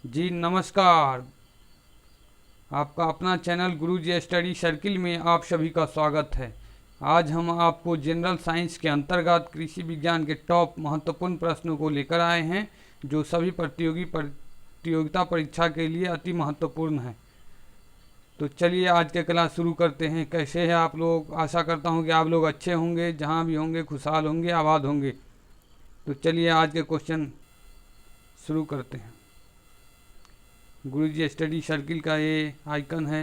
जी नमस्कार। आपका अपना चैनल गुरुजी स्टडी सर्किल में आप सभी का स्वागत है। आज हम आपको जनरल साइंस के अंतर्गत कृषि विज्ञान के टॉप महत्वपूर्ण प्रश्नों को लेकर आए हैं, जो सभी प्रतियोगिता परीक्षा के लिए अति महत्वपूर्ण है। तो चलिए आज के क्लास शुरू करते हैं। कैसे हैं आप लोग? आशा करता हूं कि आप लोग अच्छे होंगे, जहां भी होंगे खुशहाल होंगे, आबाद होंगे। तो चलिए आज के क्वेश्चन शुरू करते हैं। गुरुजी स्टडी सर्किल का ये आइकन है,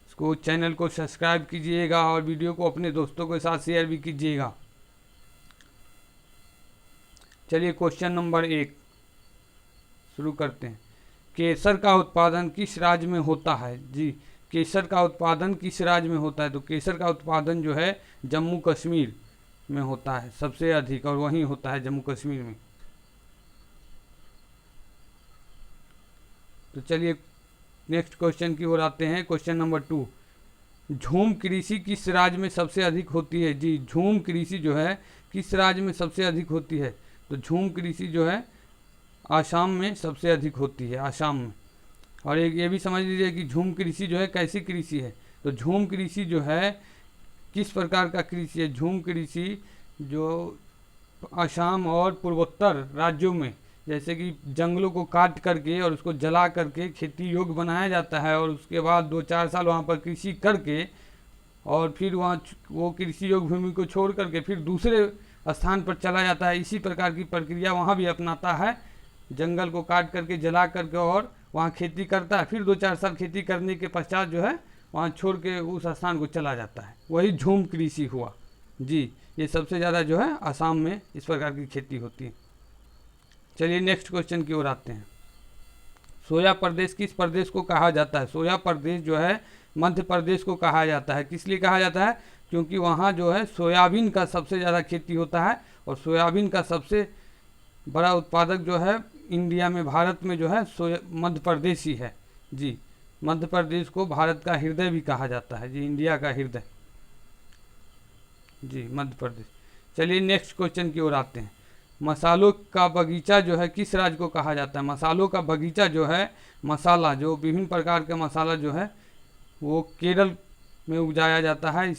इसको चैनल को सब्सक्राइब कीजिएगा और वीडियो को अपने दोस्तों के साथ शेयर भी कीजिएगा। चलिए क्वेश्चन नंबर 1 शुरू करते हैं। केसर का उत्पादन किस राज्य में होता है? जी, केसर का उत्पादन किस राज्य में होता है? तो केसर का उत्पादन जो है जम्मू कश्मीर में होता है सबसे अधिक, और वहीं होता है जम्मू कश्मीर में। तो चलिए नेक्स्ट क्वेश्चन की ओर आते हैं। क्वेश्चन नंबर 2, झूम कृषि किस राज्य में सबसे अधिक होती है? जी, झूम कृषि जो है किस राज्य में सबसे अधिक होती है? तो झूम कृषि जो है आसाम में सबसे अधिक होती है, आसाम में। और एक ये भी समझ लीजिए कि झूम कृषि जो है कैसी कृषि है। तो झूम कृषि जो है किस प्रकार का कृषि है? झूम कृषि जो आसाम और पूर्वोत्तर राज्यों में, जैसे कि जंगलों को काट करके और उसको जला करके खेती योग्य बनाया जाता है, और उसके बाद 2-4 साल वहाँ पर कृषि करके और फिर वहाँ वो कृषि योग्य भूमि को छोड़ करके फिर दूसरे स्थान पर चला जाता है। इसी प्रकार की प्रक्रिया वहाँ भी अपनाता है। जंगल को काट करके जला करके और वहाँ खेती करता है, फिर 2-4 साल खेती करने के पश्चात जो है वहाँ छोड़ के उस स्थान को चला जाता है। वही झूम कृषि हुआ। जी, ये सबसे ज़्यादा जो है आसाम में इस प्रकार की खेती होती है। चलिए नेक्स्ट क्वेश्चन की ओर आते हैं। सोया प्रदेश किस प्रदेश को कहा जाता है? सोया प्रदेश जो है मध्य प्रदेश को कहा जाता है। किस लिए कहा जाता है? क्योंकि वहाँ जो है सोयाबीन का सबसे ज़्यादा खेती होता है, और सोयाबीन का सबसे बड़ा उत्पादक जो है इंडिया में, भारत में जो है मध्य प्रदेश ही है। जी, मध्य प्रदेश को भारत का हृदय भी कहा जाता है। जी, इंडिया का हृदय, जी मध्य प्रदेश। चलिए नेक्स्ट क्वेश्चन की ओर आते हैं। मसालों का बगीचा जो है किस राज्य को कहा जाता है? मसालों का बगीचा जो है, मसाला जो विभिन्न प्रकार का मसाला जो है वो केरल में उपजाया जाता है,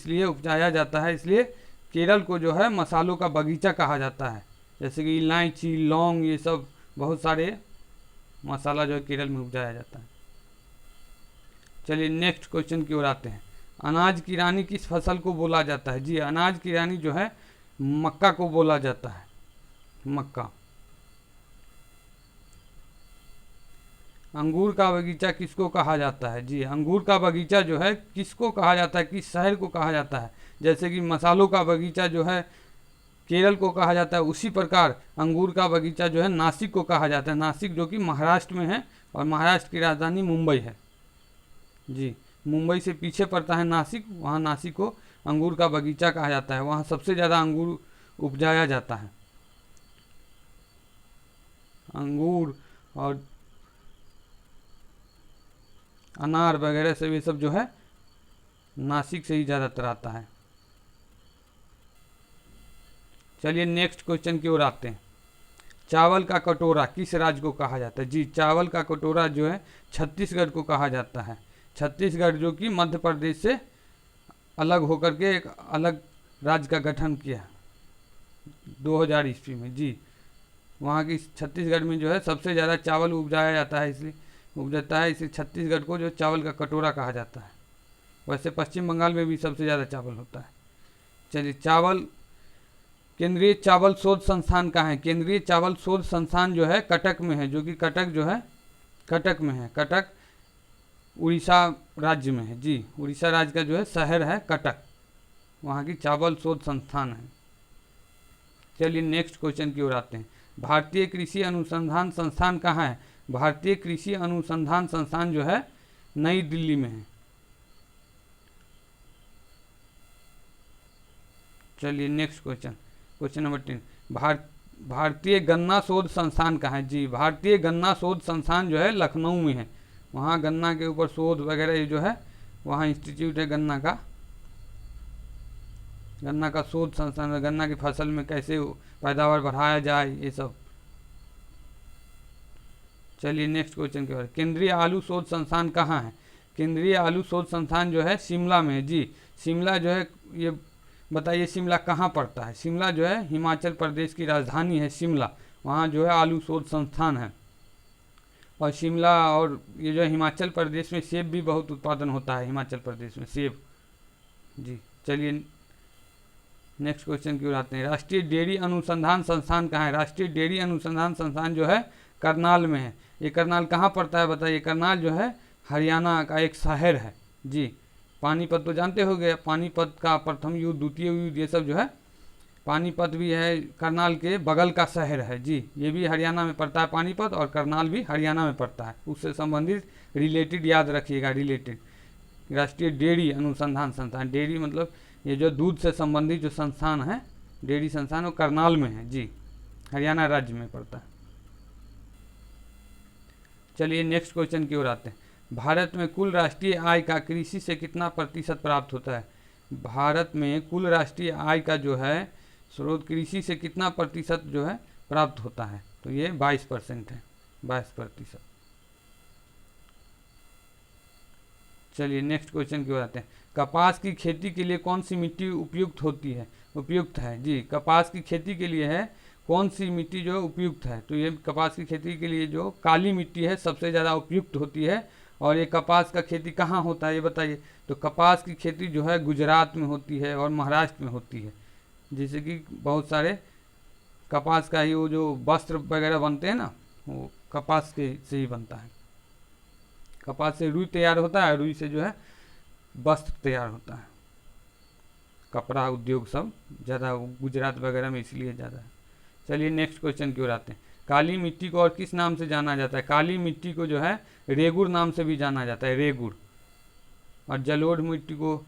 इसलिए केरल को जो है मसालों का बगीचा कहा जाता है। जैसे कि इलायची, लौंग, ये सब बहुत सारे मसाला जो है केरल में उपजाया जाता है। चलिए नेक्स्ट क्वेश्चन की ओर आते हैं। अनाज की रानी किस फसल को बोला जाता है? जी, अनाज की रानी जो है मक्का को बोला जाता है, मक्का। अंगूर का बगीचा किसको कहा जाता है? जी, अंगूर का बगीचा जो है किसको कहा जाता है, किस शहर को कहा जाता है? जैसे कि मसालों का बगीचा जो है केरल को कहा जाता है, उसी प्रकार अंगूर का बगीचा जो है नासिक को कहा जाता है। नासिक जो कि महाराष्ट्र में है, और महाराष्ट्र की राजधानी मुंबई है। जी, मुंबई से पीछे पड़ता है नासिक, वहाँ नासिक को अंगूर का बगीचा कहा जाता है। वहाँ सबसे ज़्यादा अंगूर उपजाया जाता है। अंगूर और अनार वगैरह सब, ये सब जो है नासिक से ही ज़्यादातर आता है। चलिए नेक्स्ट क्वेश्चन की ओर आते हैं। चावल का कटोरा किस राज्य को कहा जाता है? जी, चावल का कटोरा जो है छत्तीसगढ़ को कहा जाता है। छत्तीसगढ़ जो कि मध्य प्रदेश से अलग होकर के एक अलग राज्य का गठन किया 2000 ईस्वी में। जी, वहाँ की छत्तीसगढ़ में जो है सबसे ज़्यादा चावल उपजाया जाता है, इसलिए छत्तीसगढ़ को जो चावल का कटोरा कहा जाता है। वैसे पश्चिम बंगाल में भी सबसे ज़्यादा चावल होता है। चलिए, केंद्रीय चावल शोध संस्थान कहाँ है? केंद्रीय चावल शोध संस्थान जो है कटक में है, जो कि कटक जो है कटक में है। कटक उड़ीसा राज्य में है। जी, उड़ीसा राज्य का जो है शहर है कटक, वहाँ की चावल शोध संस्थान है। चलिए नेक्स्ट क्वेश्चन की ओर आते हैं। भारतीय कृषि अनुसंधान संस्थान कहाँ है? भारतीय कृषि अनुसंधान संस्थान जो है नई दिल्ली में है। चलिए नेक्स्ट क्वेश्चन नंबर 3। भारतीय गन्ना शोध संस्थान कहाँ है? जी, भारतीय गन्ना शोध संस्थान जो है लखनऊ में है। वहाँ गन्ना के ऊपर शोध वगैरह ये जो है, वहाँ इंस्टीट्यूट है गन्ना का शोध संस्थान है। गन्ना की फसल में कैसे पैदावार बढ़ाया जाए, ये सब। चलिए नेक्स्ट क्वेश्चन के बाद, केंद्रीय आलू शोध संस्थान कहाँ है? केंद्रीय आलू शोध संस्थान जो है शिमला में है जी। शिमला जो है, ये बताइए शिमला कहाँ पड़ता है? शिमला जो है हिमाचल प्रदेश की राजधानी है शिमला, वहाँ जो है आलू शोध संस्थान है। और शिमला और ये जो है हिमाचल प्रदेश में सेब भी बहुत उत्पादन होता है, हिमाचल प्रदेश में सेब जी। चलिए नेक्स्ट क्वेश्चन की ओर आते हैं, राष्ट्रीय डेयरी अनुसंधान संस्थान कहाँ है? राष्ट्रीय डेयरी अनुसंधान संस्थान जो है करनाल में है। ये करनाल कहाँ पड़ता है बताइए? करनाल जो है हरियाणा का एक शहर है जी। पानीपत तो जानते हो गए, पानीपत का प्रथम युद्ध, द्वितीय युद्ध, ये सब जो है पानीपत भी है करनाल के बगल का शहर है जी। ये भी हरियाणा में पड़ता है पानीपत, और करनाल भी हरियाणा में पड़ता है। उससे संबंधित रिलेटेड याद रखिएगा, रिलेटेड। राष्ट्रीय डेयरी अनुसंधान संस्थान, डेयरी मतलब ये जो दूध से संबंधित जो संस्थान है, डेयरी संस्थान, वो करनाल में है जी, हरियाणा राज्य में पड़ता है। चलिए नेक्स्ट क्वेश्चन की ओर आते हैं, भारत में कुल राष्ट्रीय आय का कृषि से कितना प्रतिशत प्राप्त होता है? भारत में कुल राष्ट्रीय आय का जो है स्रोत कृषि से कितना प्रतिशत जो है प्राप्त होता है? तो ये 22% है, 22%। चलिए नेक्स्ट क्वेश्चन की ओर आते हैं, कपास की खेती के लिए कौन सी मिट्टी उपयुक्त होती है? उपयुक्त है जी। कपास की खेती के लिए है कौन सी मिट्टी जो उपयुक्त है? तो ये कपास की खेती के लिए जो काली मिट्टी है सबसे ज़्यादा उपयुक्त होती है। और ये कपास का खेती कहाँ होता है ये बताइए? तो कपास की खेती जो है गुजरात में होती है और महाराष्ट्र में होती है। जैसे कि बहुत सारे कपास का ही वो जो वस्त्र वगैरह बनते हैं ना, वो कपास के से ही बनता है। कपास से रुई तैयार होता है, रुई से जो है वस्त्र तैयार होता है। कपड़ा उद्योग सब ज़्यादा गुजरात वगैरह में इसलिए ज़्यादा है। चलिए नेक्स्ट क्वेश्चन की ओर आते हैं, काली मिट्टी को और किस नाम से जाना जाता है? काली मिट्टी को जो है रेगुर नाम से भी जाना जाता है, रेगुर। और जलोढ़ मिट्टी को,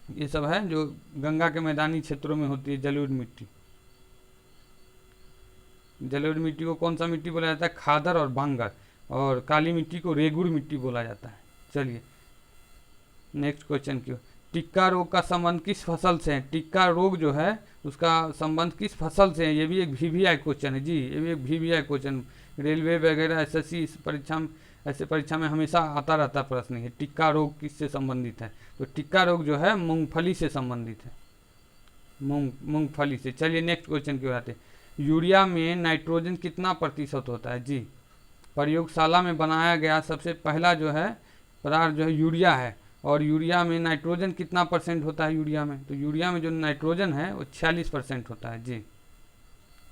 ये सब है जो गंगा के मैदानी क्षेत्रों में होती है, जलोढ़ मिट्टी। जलोढ़ मिट्टी को कौन सा मिट्टी बोला जाता है? खादर और बांगर। और काली मिट्टी को रेगुर मिट्टी बोला जाता है। चलिए नेक्स्ट क्वेश्चन की, टिक्का रोग का संबंध किस फसल से है? टिक्का रोग जो है उसका संबंध किस फसल से है? ये भी एक VVI क्वेश्चन है जी, ये भी एक VVI क्वेश्चन, रेलवे वगैरह SSC इस परीक्षा में, ऐसे परीक्षा में हमेशा आता रहता प्रश्न है, टिक्का रोग किससे संबंधित है? तो टिक्का रोग जो है मूंगफली से संबंधित है, मूंगफली से। चलिए नेक्स्ट क्वेश्चन की ओर आते हैं, यूरिया में नाइट्रोजन कितना प्रतिशत होता है जी? प्रयोगशाला में बनाया गया सबसे पहला जो है पदार्थ जो है यूरिया है। और यूरिया में नाइट्रोजन कितना % होता है यूरिया में? तो यूरिया में जो नाइट्रोजन है वो 46% होता है जी।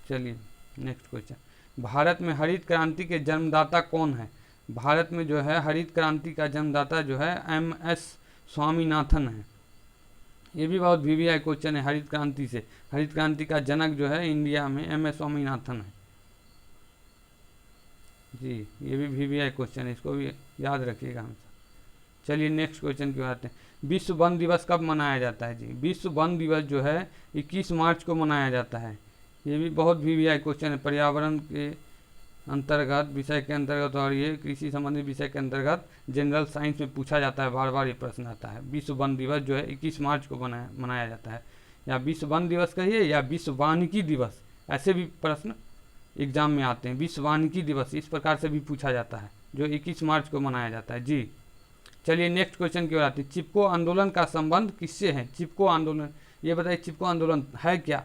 चलिए नेक्स्ट क्वेश्चन, भारत में हरित क्रांति के जन्मदाता कौन है? भारत में जो है हरित क्रांति का जन्मदाता जो है MS स्वामीनाथन है। ये भी बहुत VVI क्वेश्चन है, हरित क्रांति से, हरित क्रांति का जनक जो है इंडिया में MS स्वामीनाथन है जी। ये भी VVI क्वेश्चन है, इसको भी याद रखिएगा हमेशा। चलिए नेक्स्ट क्वेश्चन की बात है, विश्व वन दिवस कब मनाया जाता है जी? विश्व वन दिवस जो है 21 मार्च को मनाया जाता है। ये भी बहुत VVI क्वेश्चन है, पर्यावरण के अंतर्गत विषय के अंतर्गत और ये कृषि संबंधी विषय के अंतर्गत जनरल साइंस में पूछा जाता है, बार बार ये प्रश्न आता है। विश्व वन दिवस जो है 21 मार्च को मनाया जाता है, या विश्व वन दिवस कहिए या विश्व वानिकी दिवस, ऐसे भी प्रश्न एग्जाम में आते हैं। विश्व वानिकी दिवस इस प्रकार से भी पूछा जाता है, जो 21 मार्च को मनाया जाता है जी। चलिए नेक्स्ट क्वेश्चन की ओर आते हैं, चिपको आंदोलन का संबंध किससे है? चिपको आंदोलन, ये बताइए चिपको आंदोलन है क्या?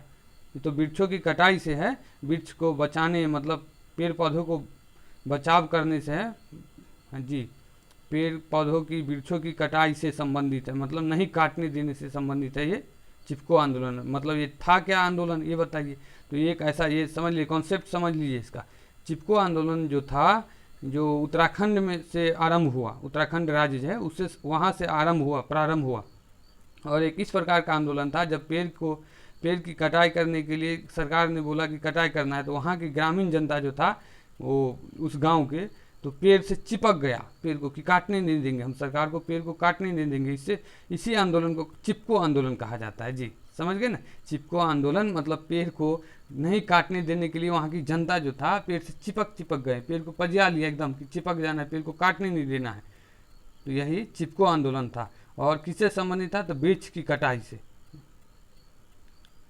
ये तो वृक्षों की कटाई से है, वृक्ष को बचाने मतलब पेड़ पौधों को बचाव करने से है। हाँ जी, पेड़ पौधों की वृक्षों की कटाई से संबंधित है, मतलब नहीं काटने देने से संबंधित है ये चिपको आंदोलन। मतलब ये था क्या आंदोलन ये बताइए? तो ये एक ऐसा, ये समझ लीजिए, कॉन्सेप्ट समझ लीजिए इसका। चिपको आंदोलन जो था, जो उत्तराखंड में से आरंभ हुआ, उत्तराखंड राज्य है उससे, वहाँ से प्रारंभ हुआ। और एक इस प्रकार का आंदोलन था, जब पेड़ की कटाई करने के लिए सरकार ने बोला कि कटाई करना है, तो वहाँ की ग्रामीण जनता जो था वो उस गांव के, तो पेड़ से चिपक गया पेड़ को कि काटने नहीं देंगे हम, सरकार को पेड़ को काटने नहीं देंगे। इसी आंदोलन को चिपको आंदोलन कहा जाता है जी। समझ गए ना? चिपको आंदोलन मतलब पेड़ को नहीं काटने देने के लिए वहाँ की जनता जो था पेड़ से चिपक गए, पेड़ को पजिया लिया एकदम कि चिपक जाना है, पेड़ को काटने नहीं देना है। तो यही चिपको आंदोलन था। और किससे संबंधित था? तो वृक्ष की कटाई से,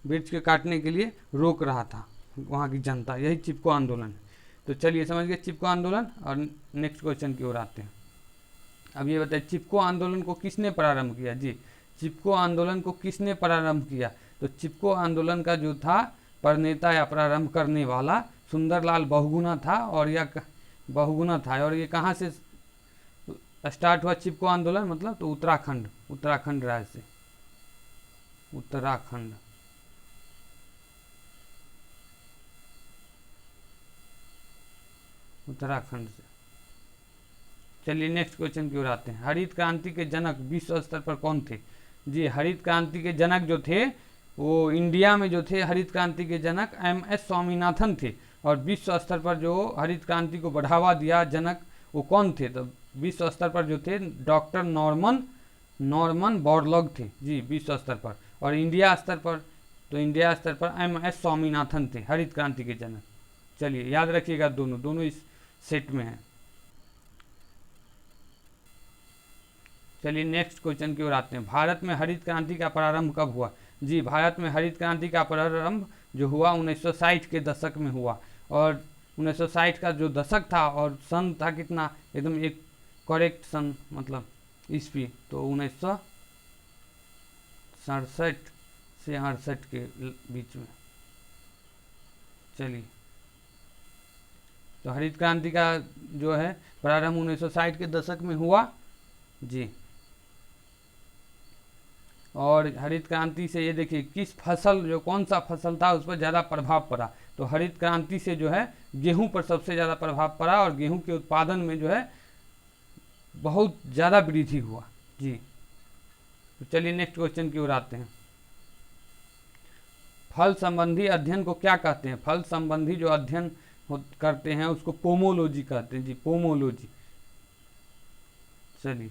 वृक्ष के काटने के लिए रोक रहा था वहाँ की जनता, यही चिपको आंदोलन है। तो चलिए समझ गए चिपको आंदोलन। और नेक्स्ट क्वेश्चन की ओर आते हैं। अब ये बताइए चिपको आंदोलन को किसने प्रारंभ किया? जी, चिपको आंदोलन को किसने प्रारंभ किया? तो चिपको आंदोलन का जो था प्रणेता या प्रारंभ करने वाला सुंदरलाल बहुगुणा था। और यह बहुगुणा था, और ये कहाँ से स्टार्ट हुआ चिपको आंदोलन? मतलब तो उत्तराखंड, उत्तराखंड राज्य से, उत्तराखंड। उत्तराखंड से। चलिए नेक्स्ट क्वेश्चन की ओर आते हैं। हरित क्रांति के जनक विश्व स्तर पर कौन थे? जी, हरित क्रांति के जनक जो थे वो इंडिया में जो थे हरित क्रांति के जनक MS स्वामीनाथन थे। और विश्व स्तर पर जो हरित क्रांति को बढ़ावा दिया जनक वो कौन थे? तो विश्व स्तर पर जो थे डॉक्टर नॉर्मन बोरलॉग थे। जी, विश्व स्तर पर। और इंडिया स्तर पर, तो इंडिया स्तर पर MS स्वामीनाथन थे हरित क्रांति के जनक। चलिए याद रखिएगा, दोनों इस सेट में है। चलिए नेक्स्ट क्वेश्चन की ओर आते हैं। भारत में हरित क्रांति का प्रारंभ कब हुआ? जी, भारत में हरित क्रांति का प्रारंभ जो हुआ 1960 के दशक में हुआ। और 1960 का जो दशक था और सन था कितना, एकदम एक करेक्ट सन मतलब ईस्वी, तो 1967 से 68 के बीच में। चलिए, तो हरित क्रांति का जो है प्रारंभ 1960 के दशक में हुआ। जी, और हरित क्रांति से ये देखिए किस फसल, जो कौन सा फसल था उस पर ज़्यादा प्रभाव पड़ा? तो हरित क्रांति से जो है गेहूं पर सबसे ज़्यादा प्रभाव पड़ा और गेहूं के उत्पादन में जो है बहुत ज़्यादा वृद्धि हुआ। जी, तो चलिए नेक्स्ट क्वेश्चन की ओर आते हैं। फल संबंधी अध्ययन को क्या कहते हैं? फल संबंधी जो अध्ययन करते हैं उसको पोमोलॉजी कहते हैं। जी, पोमोलॉजी। चलिए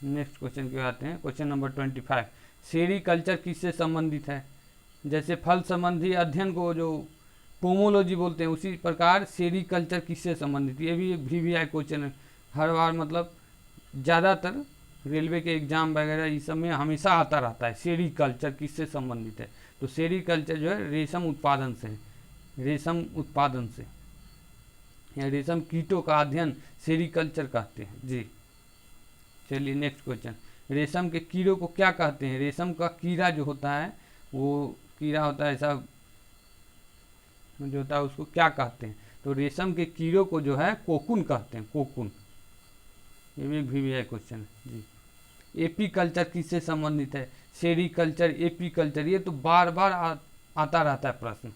नेक्स्ट क्वेश्चन की ओर आते हैं। क्वेश्चन नंबर 25, सेरीकल्चर किससे संबंधित है? जैसे फल संबंधी अध्ययन को जो पोमोलॉजी बोलते हैं, उसी प्रकार सेरीकल्चर किससे संबंधित? ये भी एक VVI क्वेश्चन है हर बार, मतलब ज़्यादातर रेलवे के एग्जाम वगैरह इस सब में हमेशा आता रहता है। सेरीकल्चर किससे संबंधित है? तो सेरीकल्चर जो है रेशम उत्पादन से है, रेशम उत्पादन से, या रेशम कीटों का अध्ययन सेरीकल्चर कहते हैं। जी, चलिए नेक्स्ट क्वेश्चन। रेशम के कीड़ों को क्या कहते हैं? रेशम का कीड़ा जो होता है वो कीड़ा होता है ऐसा जो होता है उसको क्या कहते हैं? तो रेशम के कीड़ों को जो है कोकुन कहते हैं, कोकुन। ये भी एक VVI क्वेश्चन है। जी, एपीकल्चर किससे संबंधित है? सेरीकल्चर, एपीकल्चर, ये तो बार बार आता रहता है प्रश्न।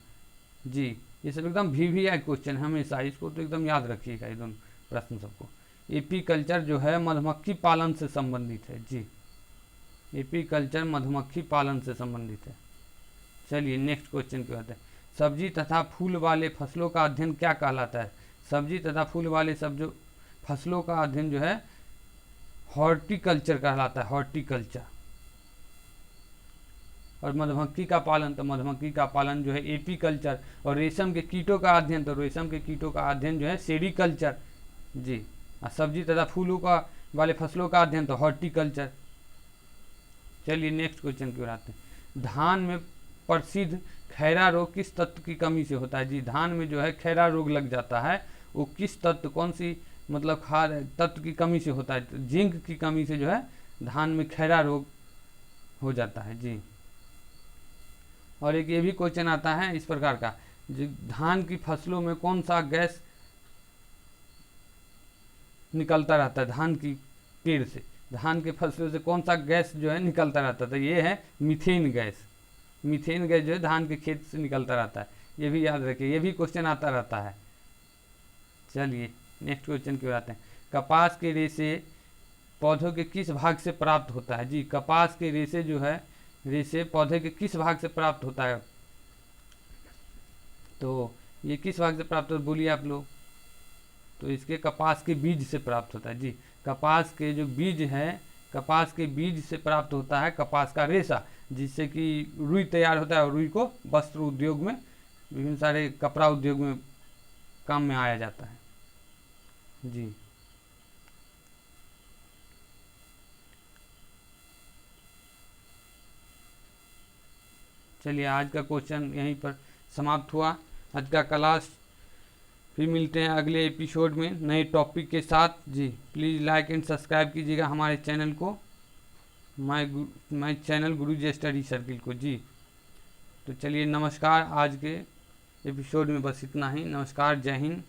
जी, ये सब एकदम VVI क्वेश्चन हमेशा, इसको तो एकदम याद रखिएगा ये दोनों प्रश्न सबको। एपीकल्चर जो है मधुमक्खी पालन से संबंधित है। जी, एपीकल्चर मधुमक्खी पालन से संबंधित है। चलिए नेक्स्ट क्वेश्चन की बात है। सब्जी तथा फूल वाले फसलों का अध्ययन क्या कहलाता है? सब्जी तथा फूल वाले फसलों का अध्ययन जो है हॉर्टिकल्चर कहलाता है, हॉर्टिकल्चर। और मधुमक्खी का पालन, तो मधुमक्खी का पालन जो है एपीकल्चर। और रेशम के कीटों का अध्ययन, तो रेशम के कीटों का अध्ययन जो है सेरीकल्चर। जी, और सब्जी तथा फूलों का वाले फसलों का अध्ययन तो हॉर्टिकल्चर। चलिए नेक्स्ट क्वेश्चन की ओर आते हैं। धान में प्रसिद्ध खैरा रोग किस तत्व की कमी से होता है? जी, धान में जो है खैरा रोग लग जाता है, वो किस तत्व, कौन सी मतलब खाद तत्व की कमी से होता है? तो जिंक की कमी से जो है धान में खैरा रोग हो जाता है। जी, और एक ये भी क्वेश्चन आता है इस प्रकार का, जो धान की फसलों में कौन सा गैस निकलता रहता है? धान की पेड़ से, धान के फसलों से कौन सा गैस जो है निकलता रहता था? ये है मीथेन गैस। मीथेन गैस जो है धान के खेत से निकलता रहता है, ये भी याद रखिए, ये भी क्वेश्चन आता रहता है। चलिए नेक्स्ट क्वेश्चन की ओर आते हैं। कपास के रेशे पौधों के किस भाग से प्राप्त होता है? जी, कपास के रेशे जो है, रेशे पौधे के किस भाग से प्राप्त होता है? तो ये किस भाग से प्राप्त होता है बोलिए आप लोग? तो इसके कपास के बीज से प्राप्त होता है। जी, कपास के जो बीज है, कपास के बीज से प्राप्त होता है कपास का रेशा, जिससे कि रुई तैयार होता है और रुई को वस्त्र उद्योग में, विभिन्न सारे कपड़ा उद्योग में काम में आया जाता है। जी, चलिए आज का क्वेश्चन यहीं पर समाप्त हुआ आज का क्लास। फिर मिलते हैं अगले एपिसोड में नए टॉपिक के साथ। जी प्लीज़ लाइक एंड सब्सक्राइब कीजिएगा हमारे चैनल को, my channel Guruji study circle को। जी तो चलिए नमस्कार, आज के एपिसोड में बस इतना ही। नमस्कार, जय हिंद।